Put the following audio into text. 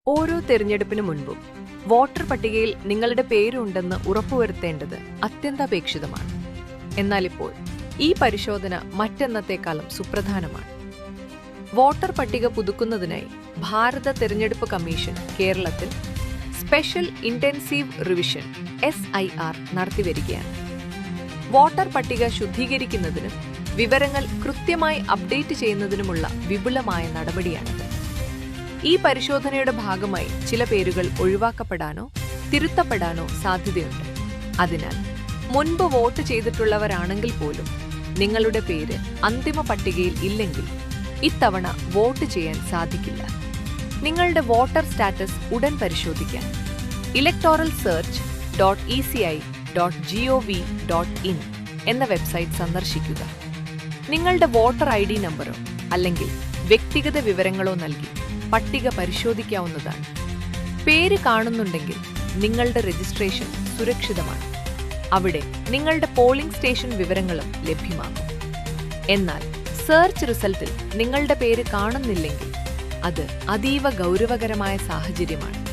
ഓരോ തെരഞ്ഞെടുപ്പിനു മുൻപും വോട്ടർ പട്ടികയിൽ നിങ്ങളുടെ പേരുണ്ടെന്ന് ഉറപ്പുവരുത്തേണ്ടത് അത്യന്താപേക്ഷിതമാണ്. എന്നാൽ ഇപ്പോൾ ഈ പരിശോധന മറ്റെന്നത്തേക്കാളും സുപ്രധാനമാണ്. വോട്ടർ പട്ടിക പുതുക്കുന്നതിനായി ഭാരത തെരഞ്ഞെടുപ്പ് കമ്മീഷൻ കേരളത്തിൽ സ്പെഷ്യൽ ഇന്റൻസീവ് റിവിഷൻ SIR നടത്തിവരികയാണ്. വോട്ടർ പട്ടിക ശുദ്ധീകരിക്കുന്നതിനും വിവരങ്ങൾ കൃത്യമായി അപ്ഡേറ്റ് ചെയ്യുന്നതിനുമുള്ള വിപുലമായ നടപടിയാണിത്. ഈ പരിശോധനയുടെ ഭാഗമായി ചില പേരുകൾ ഒഴിവാക്കപ്പെടാനോ തിരുത്തപ്പെടാനോ സാധ്യതയുണ്ട്. അതിനാൽ മുൻപ് വോട്ട് ചെയ്തിട്ടുള്ളവരാണെങ്കിൽ പോലും നിങ്ങളുടെ പേര് അന്തിമ പട്ടികയിൽ ഇല്ലെങ്കിൽ ഇത്തവണ വോട്ട് ചെയ്യാൻ സാധിക്കില്ല. നിങ്ങളുടെ വോട്ടർ സ്റ്റാറ്റസ് ഉടൻ പരിശോധിക്കാൻ electoralsearch.eci.gov.in എന്ന വെബ്സൈറ്റ് സന്ദർശിക്കുക. നിങ്ങളുടെ വോട്ടർ ID നമ്പറോ അല്ലെങ്കിൽ വ്യക്തിഗത വിവരങ്ങളോ നൽകി പട്ടിക പരിശോധിക്കാവുന്നതാണ്. പേര് കാണുന്നുണ്ടെങ്കിൽ നിങ്ങളുടെ രജിസ്ട്രേഷൻ സുരക്ഷിതമാണ്. അവിടെ നിങ്ങളുടെ പോളിംഗ് സ്റ്റേഷൻ വിവരങ്ങളും ലഭ്യമാകും. എന്നാൽ സെർച്ച് റിസൾട്ടിൽ നിങ്ങളുടെ പേര് കാണുന്നില്ലെങ്കിൽ അത് അതീവ ഗൗരവകരമായ സാഹചര്യമാണ്.